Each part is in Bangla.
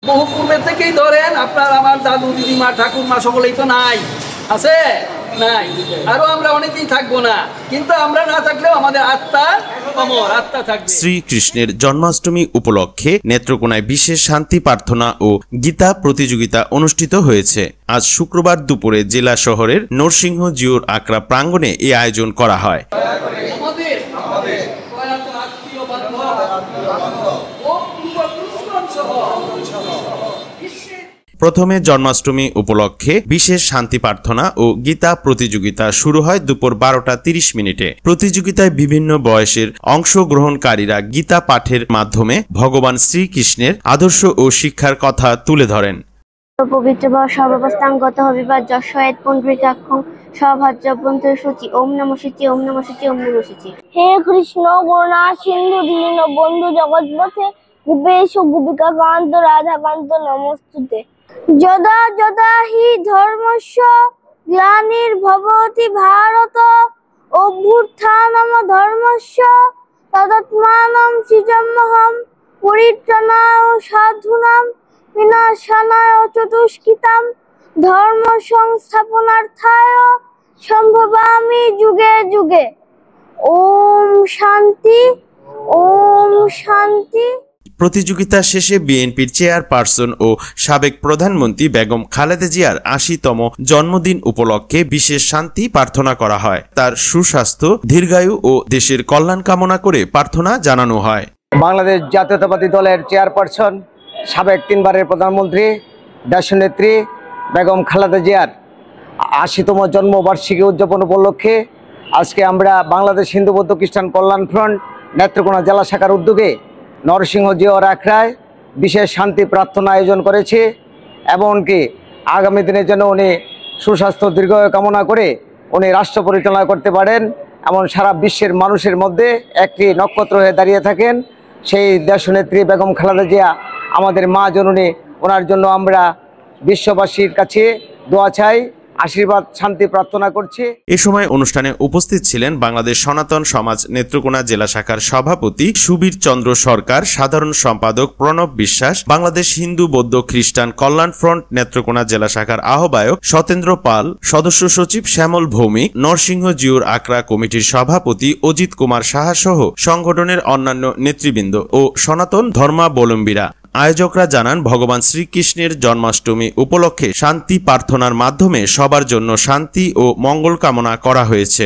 বহু পূর্বের থেকেই ধরেন আপনার আমার দাদু দিদিমা ঠাকুরমা সকলেই তো নাই আছে নাই, আরো আমরা অনেকেই থাকবো না, কিন্তু আমরা না থাকলেও আমাদের আত্মা অমর, আত্মা থাকবে। শ্রীকৃষ্ণের জন্মাষ্টমী উপলক্ষে নেত্রকোনায় বিশেষ শান্তি প্রার্থনা ও গীতা প্রতিযোগিতা অনুষ্ঠিত হয়েছে। আজ শুক্রবার দুপুরে জেলা শহরের নরসিংহ জিওর আকরা প্রাঙ্গণে এই আয়োজন করা হয়। প্রথমে জন্মাষ্টমী উপলক্ষে বিশেষ শান্তি প্রার্থনা ও গীতা প্রতিযোগিতা শুরু হয় দুপুর 12টা 30 মিনিটে। প্রতিযোগিতায় বিভিন্ন বয়সের অংশগ্রহণকারীরা গীতা পাঠের মাধ্যমে ভগবান শ্রীকৃষ্ণের আদর্শ ও শিক্ষার কথা তুলে ধরেন। পবিত্র বা সর্বাবস্থাঙ্গত হবিবার যশয়েত পুণ্ডরিকাক্ষং সভাজ্যবন্ত সূচি ওম নমঃ সূচি ওম নমঃ সূচি ওম নমঃ সূচি। হে কৃষ্ণ করুণা সিন্ধু দীন বন্ধু জগৎপথে গোপেশ গোপিকা কান্ত রাধাকান্ত নমস্তুতে। যদা যদা হি ধর্মস্য গ্লানির্ভবতি ভারত অভ্যুত্থানম ধর্মস্য তদাত্মানম সৃজম্যহম পরিত্রাণায় সাধুনাম বিনাশানায় চতুষ্কৃতাম ধর্ম সংস্থাপনার্থায় সম্ভবামি যুগে যুগে। ওম শান্তি ওম শান্তি। প্রতিযোগিতা শেষে বিএনপির চেয়ারপারসন ও সাবেক প্রধানমন্ত্রী বেগম খালেদা জিয়ার ৮০তম জন্মদিন উপলক্ষে বিশেষ শান্তি প্রার্থনা করা হয়। তার সুস্বাস্থ্য, দীর্ঘায়ু ও দেশের কল্যাণ কামনা করে প্রার্থনা জানানো হয়। বাংলাদেশ জাতীয়তাবাদী দলের চেয়ারপারসন, সাবেক 3বারের প্রধানমন্ত্রী, দেশনেত্রী বেগম খালেদা জিয়ার ৮০তম জন্মবার্ষিকী উদযাপন উপলক্ষে আজকে আমরা বাংলাদেশ হিন্দু বৌদ্ধ খ্রিস্টান কল্যাণ ফ্রন্ট নেত্রকোনা জেলা শাখার উদ্যোগে নরসিংহ জিওর আকরায় বিশেষ শান্তি প্রার্থনা আয়োজন করেছি। এমনকি আগামী দিনের জন্য উনি সুস্বাস্থ্য দীর্ঘায়ু কামনা করে উনি রাষ্ট্র পরিচালনা করতে পারেন এমন সারা বিশ্বের মানুষের মধ্যে একটি নক্ষত্র হয়ে দাঁড়িয়ে থাকেন সেই দেশনেত্রী বেগম খালেদা জিয়া, আমাদের মা জননী। ওনার জন্য আমরা বিশ্ববাসীর কাছে দোয়া চাই, আশীর্বাদ, শান্তি প্রার্থনা করছি। এ সময় অনুষ্ঠানে উপস্থিত ছিলেন বাংলাদেশ সনাতন সমাজ নেত্রকোনা জেলা শাখার সভাপতি সুবীর চন্দ্র সরকার, সাধারণ সম্পাদক প্রণব বিশ্বাস, বাংলাদেশ হিন্দু বৌদ্ধ খ্রিস্টান কল্যাণ ফ্রন্ট নেত্রকোনা জেলা শাখার আহ্বায়ক সতেন্দ্র পাল, সদস্য সচিব শ্যামল ভৌমিক, নরসিংহ জিওর আকরা কমিটির সভাপতি অজিত কুমার সাহা সহ সংগঠনের অন্যান্য নেতৃবৃন্দ ও সনাতন ধর্মাবলম্বীরা। আয়োজকরা জানান, ভগবান শ্রীকৃষ্ণের জন্মাষ্টমী উপলক্ষে শান্তি প্রার্থনার মাধ্যমে সবার জন্য শান্তি ও মঙ্গল কামনা করা হয়েছে।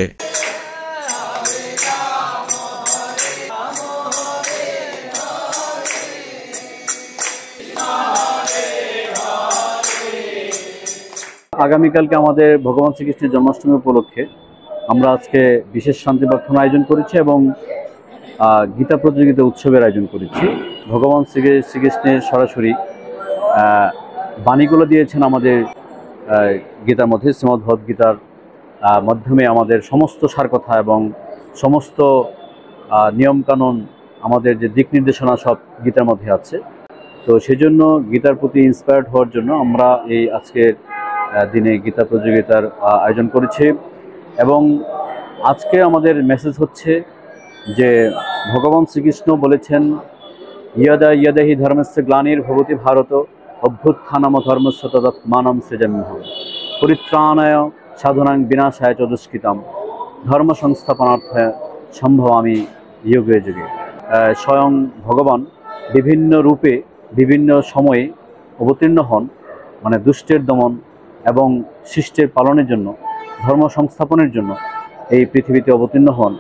আগামীকালকে আমাদের ভগবান শ্রীকৃষ্ণের জন্মাষ্টমী উপলক্ষে আমরা আজকে বিশেষ শান্তি প্রার্থনা আয়োজন করেছি এবং গীতা প্রতিযোগিতা উৎসবের আয়োজন করেছি। ভগবান শ্রীকৃষ্ণের সরাসরি বাণীগুলো দিয়েছেন আমাদের গীতার মধ্যে। শ্রীমদ্ভগবদ্গীতার মাধ্যমে আমাদের সমস্ত সার কথা এবং সমস্ত নিয়মকানুন, আমাদের যে দিক নির্দেশনা সব গীতার মধ্যে আছে। তো সেই জন্য গীতার প্রতি ইন্সপায়ার্ড হওয়ার জন্য আমরা এই আজকের দিনে গীতা প্রতিযোগিতার আয়োজন করেছি। এবং আজকে আমাদের মেসেজ হচ্ছে যে ভগবান শ্রীকৃষ্ণ বলেছেন, ইয়দা ইয়দাহি ধর্মস্য গ্লানির্ভবতি ভারত অভ্যুত্থানম ধর্মস্য তদাত্মানম সৃজম্যহম পরিত্রাণায় সাধুনাং বিনাশায় চতুষ্কৃতাম ধর্ম সংস্থাপনার্থায় সম্ভবামি যুগে যুগে। স্বয়ং ভগবান বিভিন্ন রূপে বিভিন্ন সময়ে অবতীর্ণ হন, মানে দুষ্টের দমন এবং শিষ্টের পালনের জন্য, ধর্ম সংস্থাপনের জন্য এই পৃথিবীতে অবতীর্ণ হন।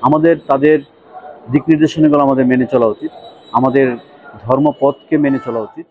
আমাদের তাদের দিক নির্দেশনাগুলো আমাদের মেনে চলা উচিত, আমাদের ধর্মপথকে মেনে চলা উচিত।